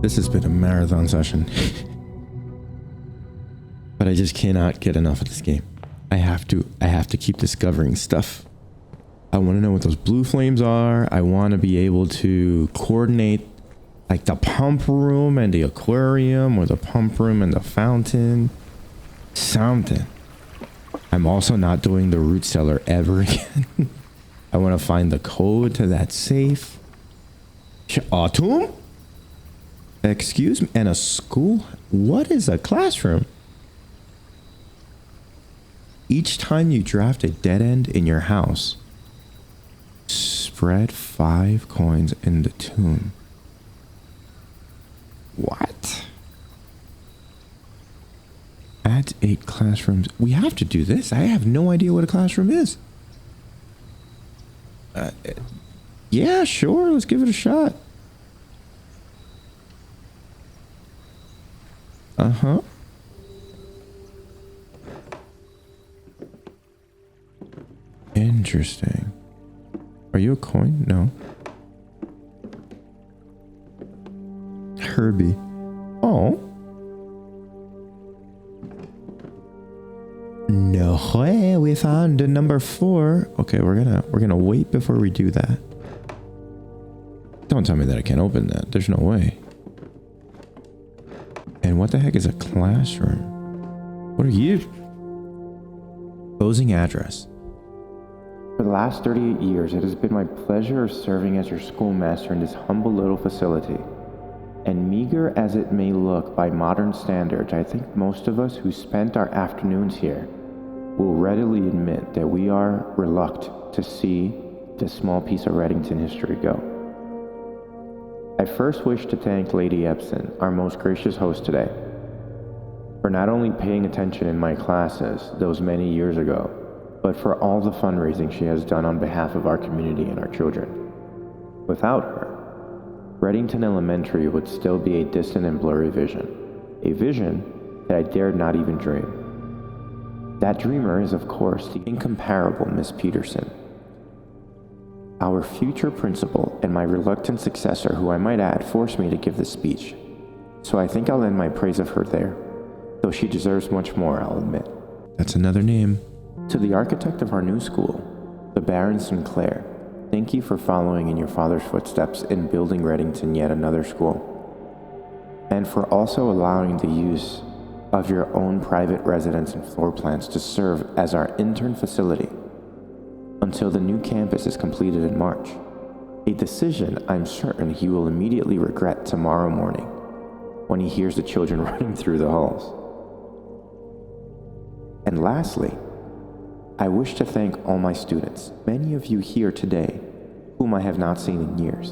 This has been a marathon session. But I just cannot get enough of this game. I have to keep discovering stuff. I want to know what those blue flames are. I want to be able to coordinate like the pump room and the aquarium, or the pump room and the fountain. Something. I'm also not doing the root cellar ever again. I want to find the code to that safe. Autumn? Excuse me, and a school? What is a classroom? Each time you draft a dead end in your house, spread 5 coins in the tomb. What? Add 8 classrooms. We have to do this. I have no idea what a classroom is. Yeah, sure. Let's give it a shot. Uh-huh. Interesting. Are you a coin? No. Herbie. Oh. No way, we found a number 4. Okay, we're gonna wait before we do that. Don't tell me that I can't open that. There's no way. And what the heck is a classroom? What are you? Closing address. For the last 38 years, it has been my pleasure of serving as your schoolmaster in this humble little facility. And meager as it may look by modern standards, I think most of us who spent our afternoons here will readily admit that we are reluctant to see this small piece of Reddington history go. I first wish to thank Lady Epson, our most gracious host today, for not only paying attention in my classes those many years ago, but for all the fundraising she has done on behalf of our community and our children. Without her, Reddington Elementary would still be a distant and blurry vision, a vision that I dared not even dream. That dreamer is, of course, the incomparable Miss Peterson, our future principal and my reluctant successor, who I might add forced me to give this speech. So I think I'll end my praise of her there, though she deserves much more, I'll admit. That's another name. To the architect of our new school, the Baron Sinclair, thank you for following in your father's footsteps in building Reddington yet another school, and for also allowing the use of your own private residence and floor plans to serve as our intern facility until the new campus is completed in March, a decision I'm certain he will immediately regret tomorrow morning when he hears the children running through the halls. And lastly, I wish to thank all my students, many of you here today, whom I have not seen in years,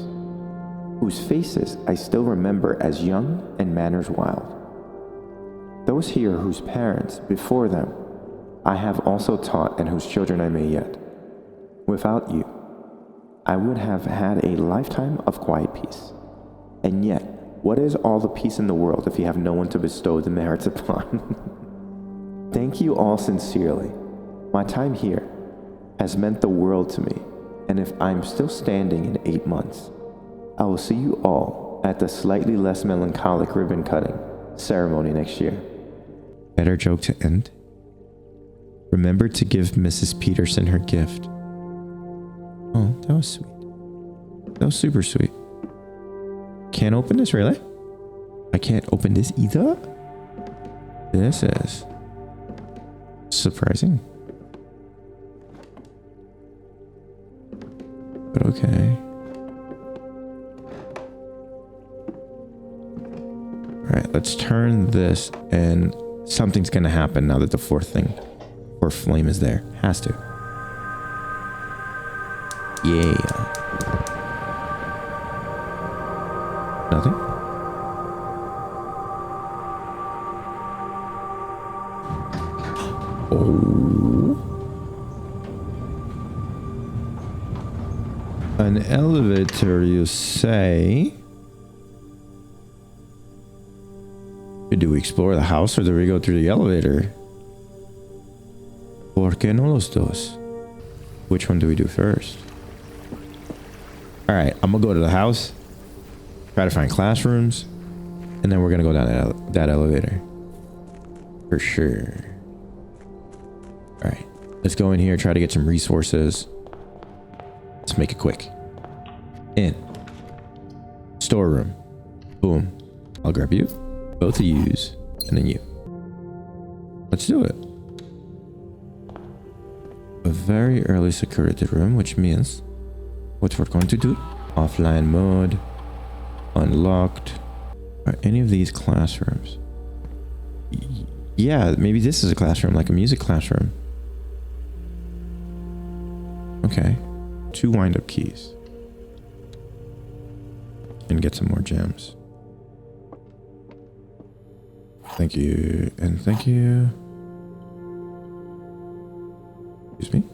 whose faces I still remember as young and manners wild. Those here whose parents, before them, I have also taught and whose children I may yet. Without you, I would have had a lifetime of quiet peace. And yet, what is all the peace in the world if you have no one to bestow the merits upon? Thank you all sincerely. My time here has meant the world to me, and if I'm still standing in 8 months, I will see you all at the slightly less melancholic ribbon cutting ceremony next year. Better joke to end. Remember to give Mrs. Peterson her gift. Oh, that was sweet. That was super sweet. Can't open this, really? I can't open this either? This is surprising. But okay. Alright, let's turn this and something's gonna happen now that the fourth flame is there. Has to. Yeah. Nothing? Oh. An elevator, you say? Do we explore the house or do we go through the elevator? ¿Por qué no los dos? Which one do we do first? Alright, I'm gonna go to the house. Try to find classrooms. And then we're gonna go down that elevator. For sure. Alright. Let's go in here, try to get some resources. Let's make it quick. In. Storeroom. Boom. I'll grab you. Both of yous. And then you. Let's do it. A very early security room, which means what we're going to do. Offline mode. Unlocked. Are any of these classrooms? Yeah, maybe this is a classroom, like a music classroom. Okay. 2 wind-up keys. And get some more gems. Thank you. And thank you. Excuse me?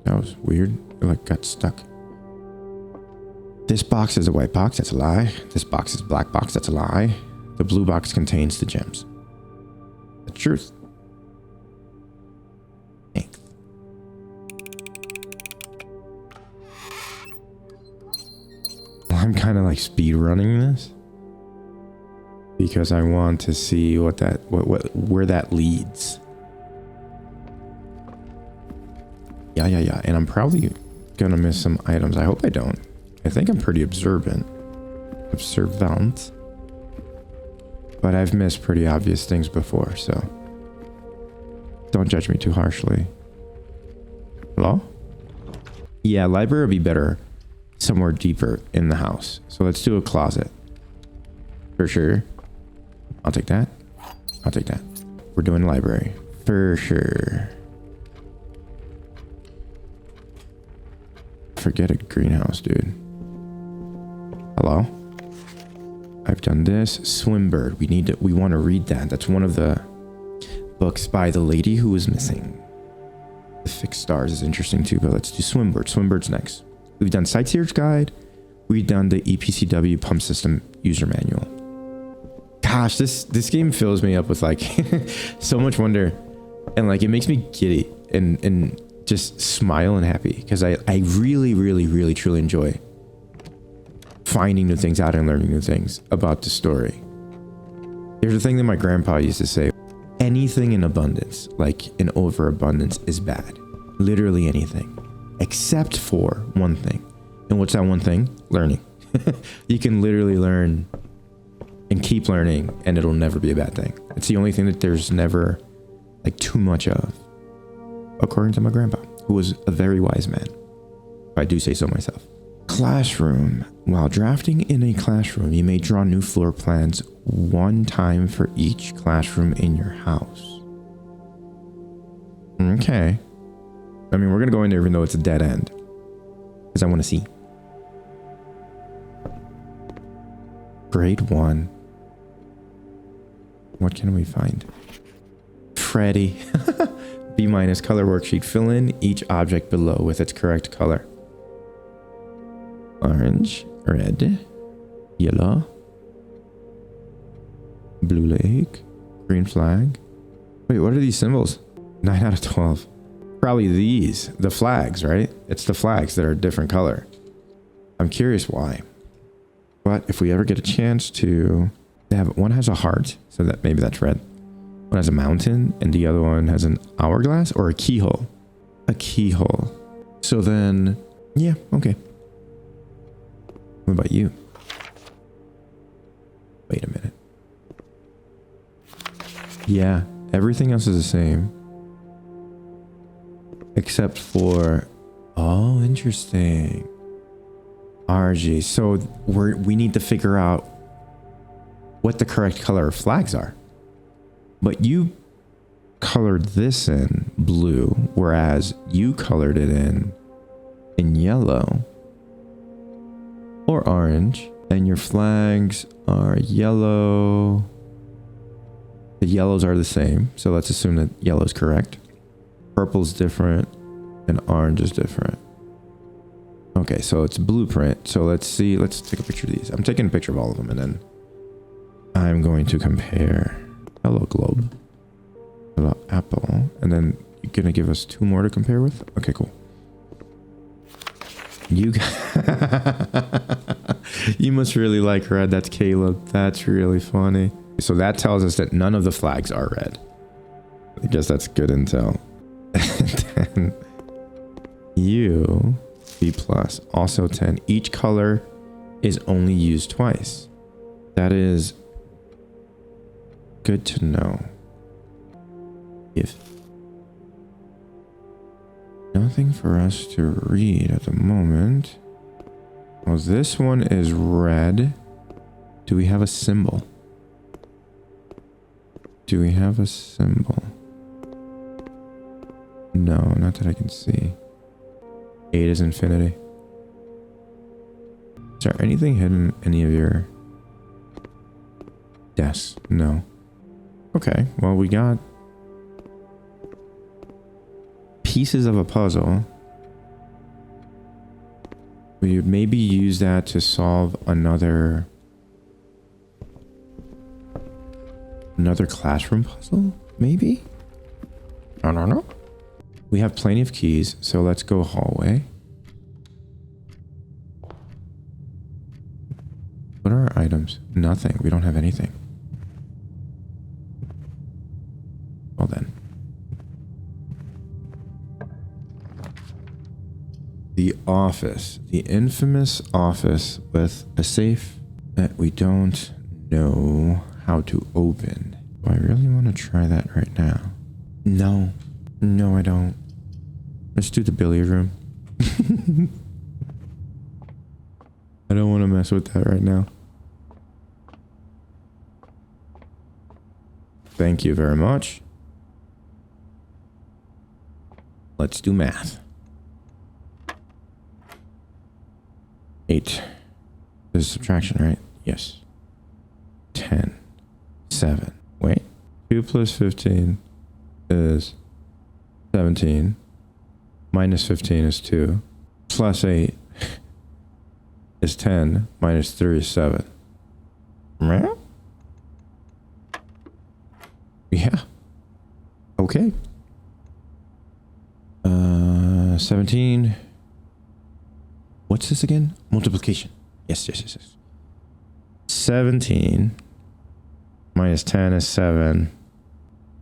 That was weird. It like got stuck. This box is a white box. That's a lie. This box is a black box. That's a lie. The blue box contains the gems. The truth. Thanks. I'm kind of like speed running this because I want to see where that leads. Yeah. And I'm probably gonna miss some items. I hope I don't. I think I'm pretty observant. But I've missed pretty obvious things before, so don't judge me too harshly. Hello? Yeah, library would be better somewhere deeper in the house. So let's do a closet. For sure. I'll take that. I'll take that. We're doing library. For sure. Forget a greenhouse, dude. Hello? I've done this. Swimbird. We want to read that. That's one of the books by the lady who was missing. The Fixed Stars is interesting too, but let's do Swimbird. Swimbird's next. We've done Sightseer's Guide. We've done the EPCW pump system user manual. Gosh, this game fills me up with like so much wonder, and like it makes me giddy and just smile and happy because I really truly enjoy finding new things out and learning new things about the story. There's a thing that my grandpa used to say: anything in abundance, like in overabundance, is bad. Literally anything, except for one thing. And what's that one thing? Learning. You can literally learn and keep learning, and it'll never be a bad thing. It's the only thing that there's never like too much of, according to my grandpa, who was a very wise man, if I do say so myself. Classroom. While drafting in a classroom, you may draw new floor plans one time for each classroom in your house. Okay. I mean, we're going to go in there even though it's a dead end, because I want to see. Grade 1. What can we find? Freddy. B- color worksheet. Fill in each object below with its correct color. Orange, red, yellow, blue lake, green flag. Wait, what are these symbols? 9 out of 12. Probably these, the flags, right? It's the flags that are a different color. I'm curious why. But if we ever get a chance to have, one has a heart, so that maybe that's red. One has a mountain, and the other one has an hourglass or a keyhole. A keyhole. So then, yeah, okay. What about you? Wait a minute. Yeah, everything else is the same. Except for... Oh, interesting. RG. So we need to figure out what the correct color of flags are. But you colored this in blue, whereas you colored it in yellow. Or orange, and your flags are yellow. The yellows are the same, so let's assume that yellow is correct. Purple's different, and orange is different. Okay, so it's blueprint. So let's see. Let's take a picture of these. I'm taking a picture of all of them, and then I'm going to compare. Hello, globe. Hello, apple. And then you're gonna give us 2 more to compare with. Okay, cool. You You must really like red. That's Caleb. That's really funny. So that tells us that none of the flags are red. I guess that's good intel. And then U, B plus, also 10. Each color is only used twice. That is good to know. If nothing for us to read at the moment. Well, this one is red. Do we have a symbol? Do we have a symbol? No, not that I can see. 8 is infinity. Is there anything hidden in any of your desks? No. Okay, well, we got pieces of a puzzle. We would maybe use that to solve another classroom puzzle, maybe? I don't know. We have plenty of keys, so let's go hallway. What are our items? Nothing. We don't have anything. Well then. The office. The infamous office with a safe that we don't know how to open. Do I really want to try that right now? No. No, I don't. Let's do the billiard room. I don't want to mess with that right now. Thank you very much. Let's do math. 8. This is subtraction, right? Yes. 10. 7. Wait. 2 plus 15 is 17. Minus 15 is 2. Plus 8 is 10. Minus 3 is 7. Yeah. Okay. 17. What's this again? Multiplication. Yes. 17 minus 10 is 7.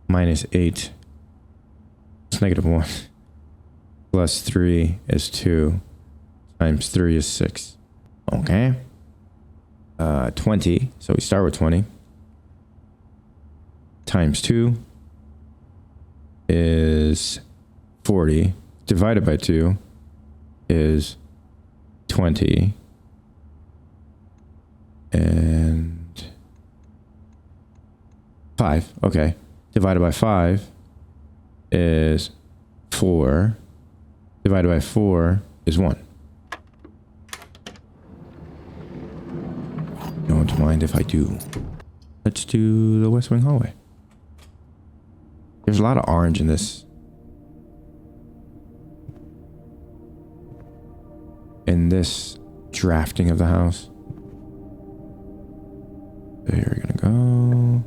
Minus 8 is negative 1. Plus 3 is 2. Times 3 is 6. Okay. 20. So we start with 20. Times 2 is 40. Divided by 2 is 20. And 5. Okay. Divided by 5 is 4. Divided by 4 is 1. Don't mind if I do. Let's do the West Wing hallway. There's a lot of orange in this. In this drafting of the house. There we're gonna go.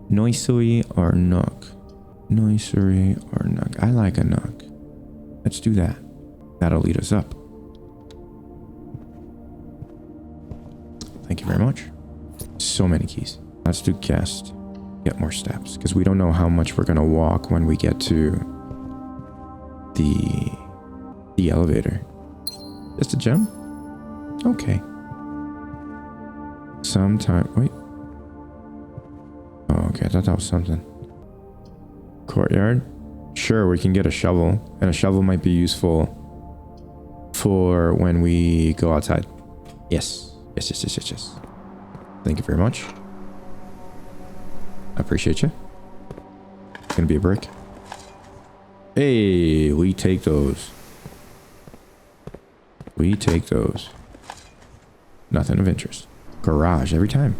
Noisy or nook? Noisy or nook? I like a nook. Let's do that. That'll lead us up. Thank you very much. So many keys. Let's do guest. Get more steps. Because we don't know how much we're going to walk when we get to the elevator. Just a gem? Okay. Sometime. Wait. Oh, okay. I thought that was something. Courtyard? Sure, we can get a shovel. And a shovel might be useful for when we go outside. Yes. Yes. Thank you very much. I appreciate you. It's gonna be a brick. Hey, we take those. We take those. Nothing of interest. Garage every time.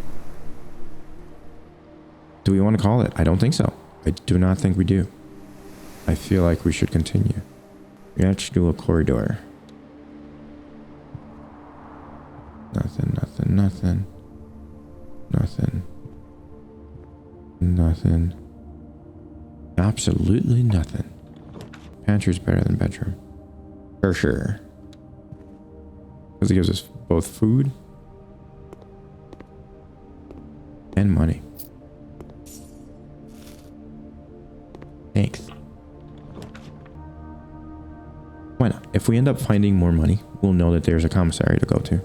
Do we want to call it? I don't think so. I do not think we do. I feel like we should continue. Let's do a corridor. Nothing. Absolutely nothing. Pantry's better than bedroom. For sure. Because it gives us both food and money. Thanks. Why not? If we end up finding more money, we'll know that there's a commissary to go to.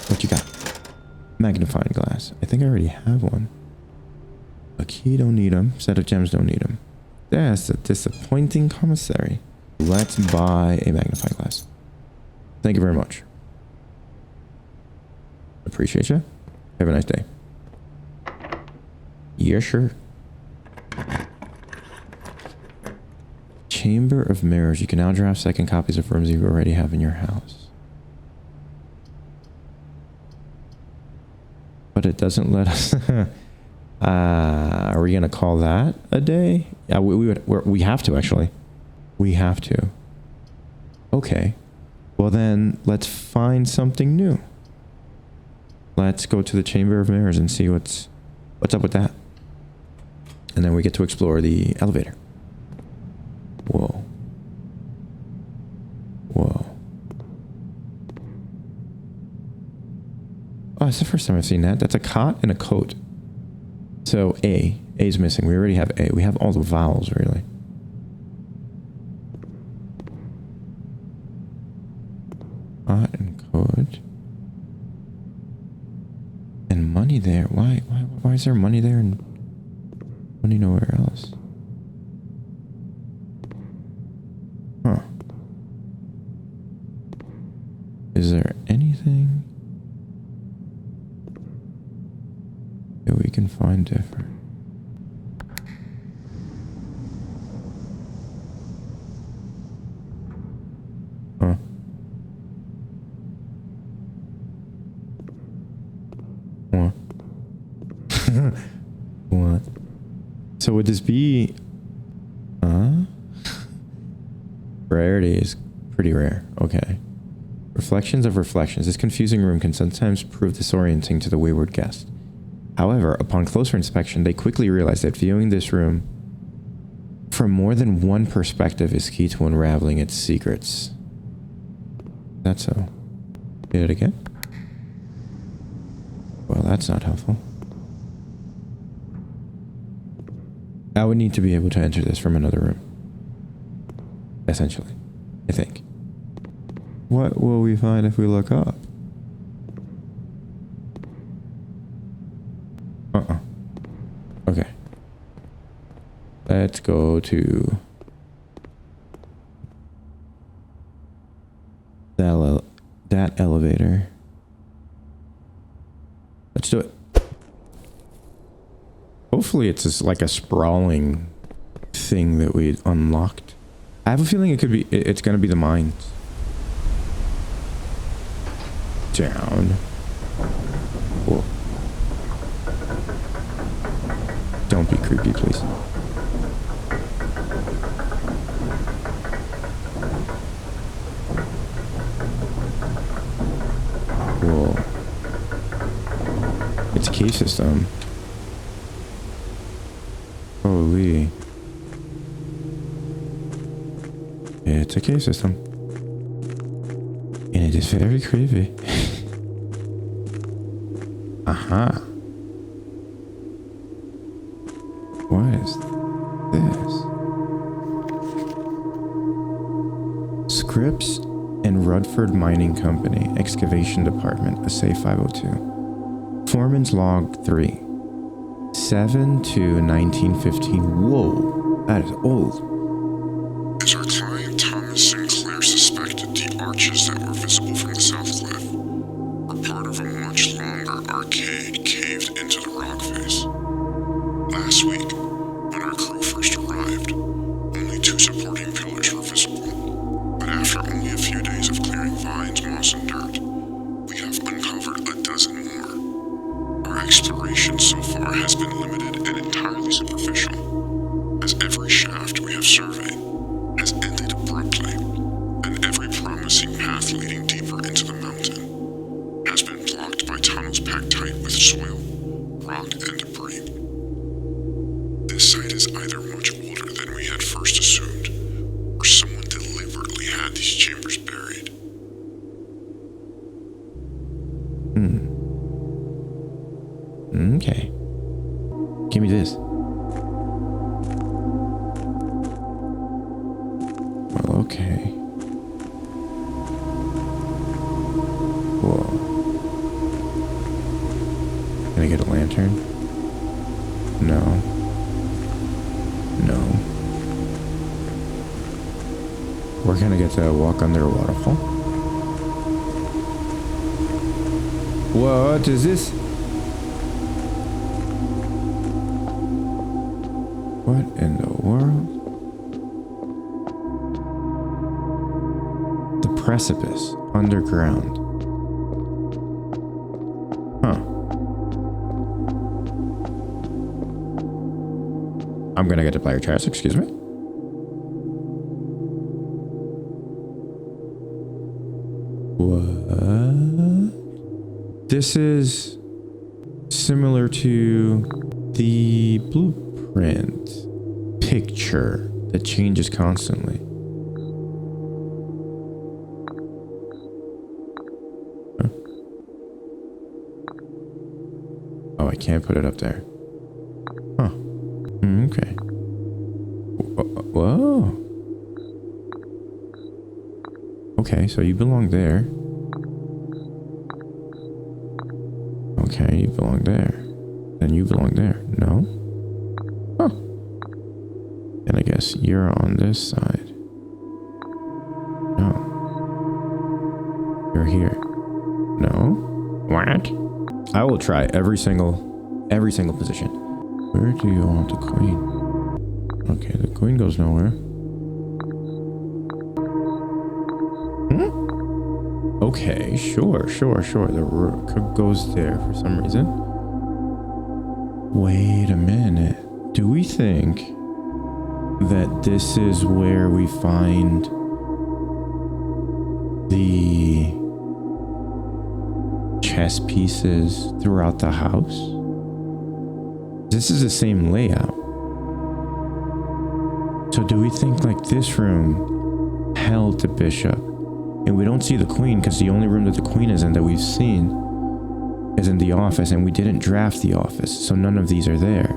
What you got? Magnifying glass. I think I already have one. A key, don't need them. Set of gems, don't need them. That's a disappointing commissary. Let's buy a magnifying glass. Thank you very much. Appreciate you. Have a nice day. Yeah, sure. Chamber of Mirrors. You can now draft second copies of rooms you already have in your house. But it doesn't let us... are we gonna call that a day? Yeah, we have to, actually. We have to. Okay. Well then, let's find something new. Let's go to the Chamber of Mirrors and see what's up with that. And then we get to explore the elevator. Whoa. Whoa. Oh, it's the first time I've seen that. That's a cot and a coat. So A. A's missing. We already have A. We have all the vowels, really. Cot and coat. And money there. Why is there money there and money nowhere else? Huh. Is there anything that we can find different? Huh. What? What? So would this be... Rarity is pretty rare. Okay. Reflections of reflections. This confusing room can sometimes prove disorienting to the wayward guest. However, upon closer inspection, they quickly realize that viewing this room from more than one perspective is key to unraveling its secrets. That's so. Did it again? Well, that's not helpful. I would need to be able to enter this from another room. Essentially, I think. What will we find if we look up? Okay. Let's go to that elevator. Let's do it. Hopefully it's just like a sprawling thing that we unlocked. I have a feeling it's gonna be the mines. Down. Whoa. Don't be creepy, please. Whoa. It's a key system. Holy. It's a cave system. And it is very creepy. Aha. What is this? Scripps and Rutherford Mining Company, Excavation Department, Assay 502. Foreman's Log 3. 7/2/1915. Whoa, that is old. As our client Thomas Sinclair suspected, the arches that were visible from the south cliff were part of a much longer arcade caved into the rock face. Last week, when our crew first arrived, only 2 supporting pillars were visible, but after only a few days of clearing vines, moss, and dirt, we have uncovered a dozen more. Our exploration so far has been limited and entirely superficial, as every shaft we have surveyed has ended abruptly, and every promising path leading deeper into the mountain has been blocked by tunnels packed tight with soil, rock, and debris. This site is either much older than we had Okay. Give me this. Well, okay. Whoa. Can I get a lantern? No. No. We're gonna get to walk under a waterfall. What is this? What in the world? The precipice underground. Huh. I'm gonna get to player chest, excuse me. What? This is similar to the blueprint picture that changes constantly. Huh? Oh, I can't put it up there. Huh. Okay. Whoa. Okay, so you belong there. Okay, you belong there. Then you belong there. No? Huh. And I guess you're on this side. No. You're here. No? What? I will try every single position. Where do you want the queen? Okay, the queen goes nowhere. Okay, sure. The rook goes there for some reason. Wait a minute. Do we think that this is where we find the chess pieces throughout the house? This is the same layout. So do we think like this room held the bishop? And we don't see the queen because the only room that the queen is in that we've seen is in the office, and we didn't draft the office, so none of these are there.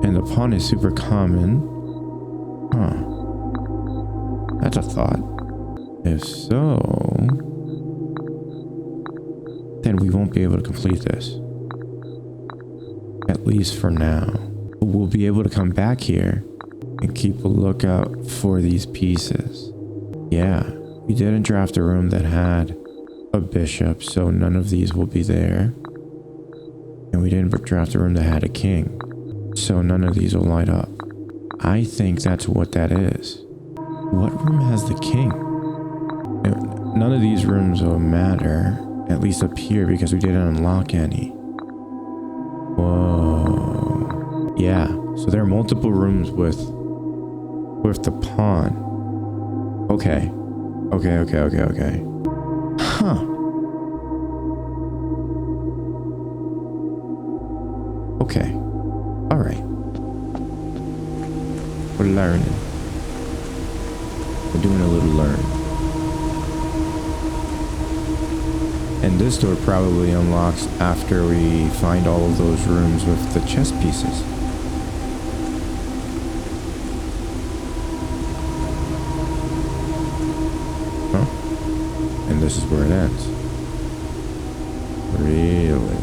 And the pawn is super common. Huh. That's a thought. If so, then we won't be able to complete this. At least for now. But we'll be able to come back here and keep a lookout for these pieces. Yeah. We didn't draft a room that had a bishop, so none of these will be there. And we didn't draft a room that had a king, so none of these will light up. I think that's what that is. What room has the king? None of these rooms will matter, at least up here, because we didn't unlock any. Whoa. Yeah, so there are multiple rooms with the pawn. Okay. Okay. Huh. Okay. Alright. We're learning. We're doing a little learning. And this door probably unlocks after we find all of those rooms with the chess pieces. And this is where it ends. Really?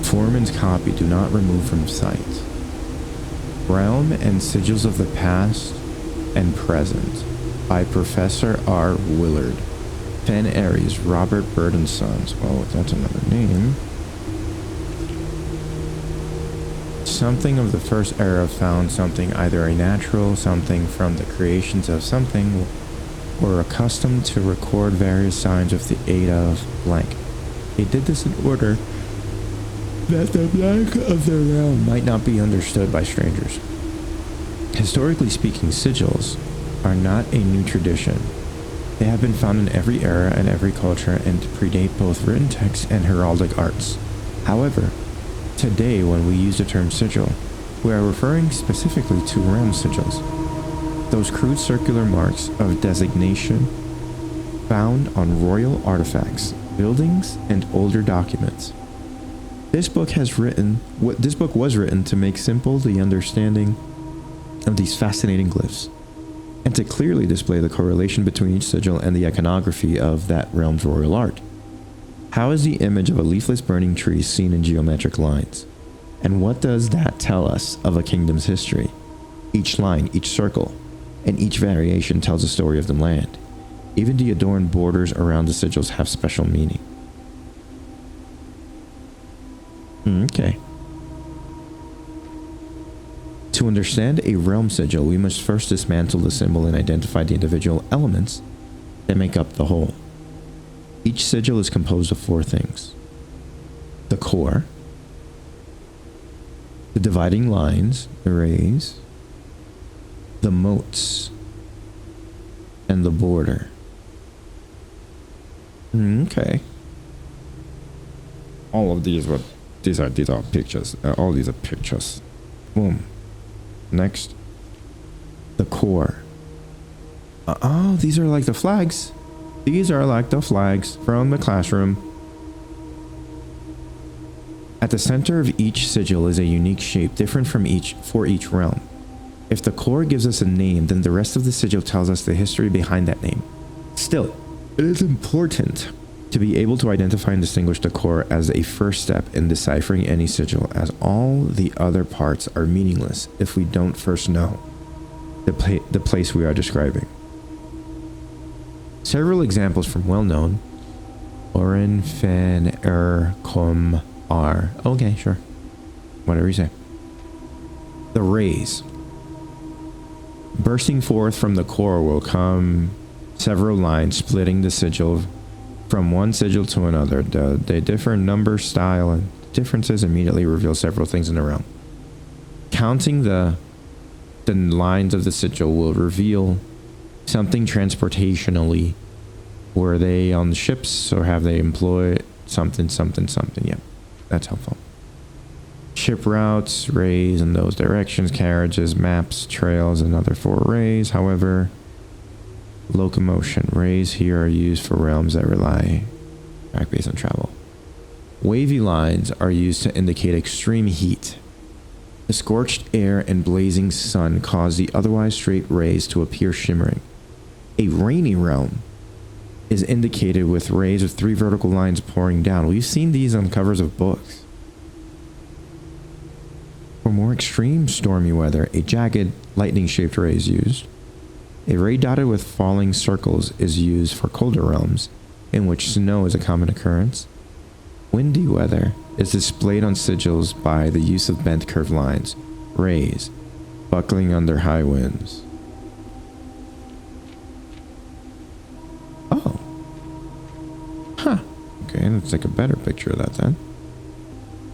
Foreman's copy, do not remove from sight. Realm and Sigils of the Past and Present by Professor R. Willard. Fen Aries, Robert Bird and Sons. Well, that's another name. Something of the first era found something either a natural, something from the creations of something, were accustomed to record various signs with the aid of blank. They did this in order that the blank of their realm might not be understood by strangers. Historically speaking, sigils are not a new tradition. They have been found in every era and every culture and predate both written text and heraldic arts. However, today when we use the term sigil, we are referring specifically to realm sigils. Those crude circular marks of designation found on royal artifacts, buildings, and older documents. This book was written to make simple the understanding of these fascinating glyphs, and to clearly display the correlation between each sigil and the iconography of that realm's royal art. How is the image of a leafless burning tree seen in geometric lines? And what does that tell us of a kingdom's history? Each line, each circle, and each variation tells a story of the land. Even the adorned borders around the sigils have special meaning. Okay. To understand a realm sigil, we must first dismantle the symbol and identify the individual elements that make up the whole. Each sigil is composed of 4 things: the core, the dividing lines, the rays, the moats, and the border. Okay. All of these are pictures. All these are pictures. Boom. Next, the core. Oh, these are like the flags. These are like the flags from the classroom. At the center of each sigil is a unique shape, different for each realm. If the core gives us a name, then the rest of the sigil tells us the history behind that name. Still, it is important to be able to identify and distinguish the core as a first step in deciphering any sigil, as all the other parts are meaningless if we don't first know the place we are describing. Several examples from well-known Oren, Fen, Com, R. Okay, sure. Whatever you say. The rays. Bursting forth from the core will come several lines splitting the sigil from one sigil to another. They differ in number, style, and differences immediately reveal several things in the realm. Counting the lines of the sigil will reveal something transportationally. Were they on the ships, or have they employed something? Yeah, that's helpful. Ship routes, rays in those directions, carriages, maps, trails, and other 4 rays. However, locomotion. Rays here are used for realms that rely based on travel. Wavy lines are used to indicate extreme heat. The scorched air and blazing sun cause the otherwise straight rays to appear shimmering. A rainy realm is indicated with rays of 3 vertical lines pouring down. We've seen these on covers of books. For more extreme stormy weather, a jagged, lightning-shaped ray is used. A ray dotted with falling circles is used for colder realms, in which snow is a common occurrence. Windy weather is displayed on sigils by the use of bent curved lines, rays, buckling under high winds. Oh. Huh. Okay, let's take a better picture of that then.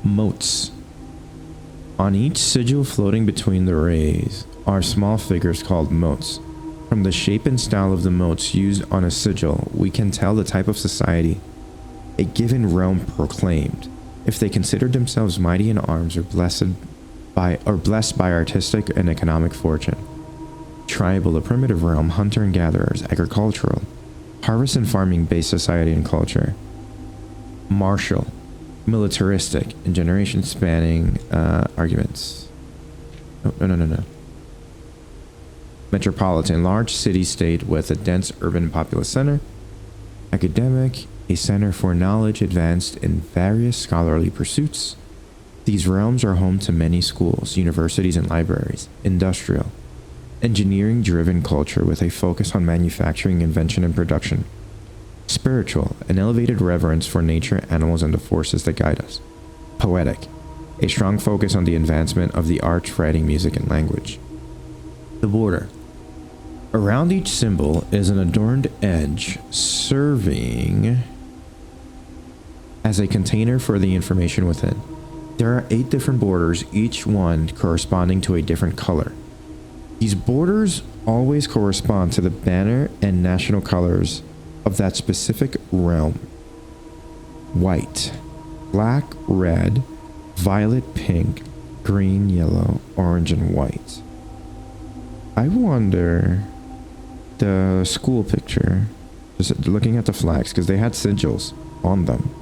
Moats. On each sigil floating between the rays are small figures called moats. From the shape and style of the moats used on a sigil, we can tell the type of society a given realm proclaimed, if they considered themselves mighty in arms or blessed by artistic and economic fortune. Tribal, a primitive realm, hunter and gatherers, agricultural, harvest and farming based society and culture. Martial, militaristic, and generation spanning arguments. No. Metropolitan, large city-state with a dense urban populous center. Academic, a center for knowledge advanced in various scholarly pursuits. These realms are home to many schools, universities, and libraries. Industrial, engineering-driven culture with a focus on manufacturing, invention, and production. Spiritual, an elevated reverence for nature, animals, and the forces that guide us. Poetic, a strong focus on the advancement of the arts, writing, music, and language. The border. Around each symbol is an adorned edge serving as a container for the information within. There are 8 different borders, each one corresponding to a different color. These borders always correspond to the banner and national colors of that specific realm. White, black, red, violet, pink, green, yellow, orange, and white. I wonder, the school picture, Just looking at the flags, because they had sigils on them.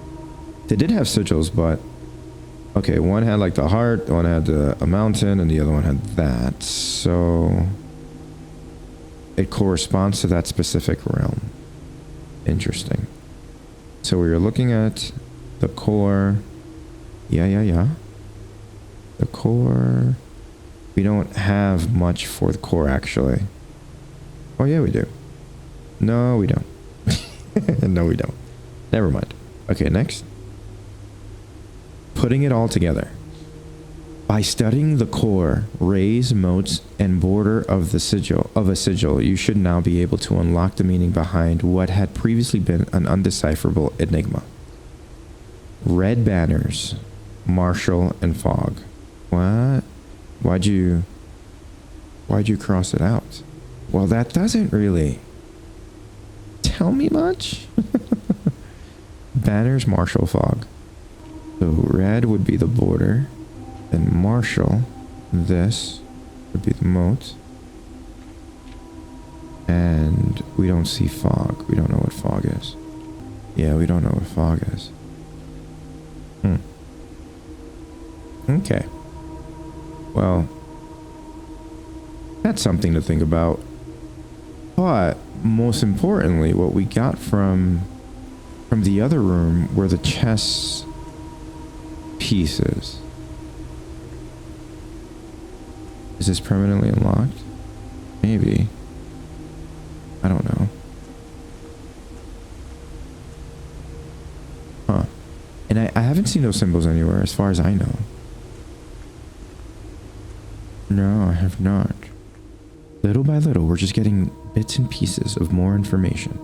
They did have sigils, but okay, one had like the heart, one had a mountain, and the other one had that. So it corresponds to that specific realm. Interesting. So we were looking at the core. Yeah. The core. We don't have much for the core, actually. Oh, yeah, we do. No, we don't. No, we don't. Never mind. Okay, next. Putting it all together. By studying the core, rays, motes, and border of a sigil, you should now be able to unlock the meaning behind what had previously been an undecipherable enigma. Red banners, Marshall and Fog. What? Why'd you cross it out? Well, that doesn't really tell me much. Banners, Marshall, Fog. So red would be the border, and Marshall, this would be the moat. And we don't see Fog. We don't know what Fog is. Yeah, we don't know what Fog is. Okay. Well, that's something to think about. But most importantly, what we got from the other room were the chess pieces. Is this permanently unlocked? Maybe. I don't know. Huh. And I haven't seen those symbols anywhere as far as I know. No, I have not. Little by little, we're just getting bits and pieces of more information.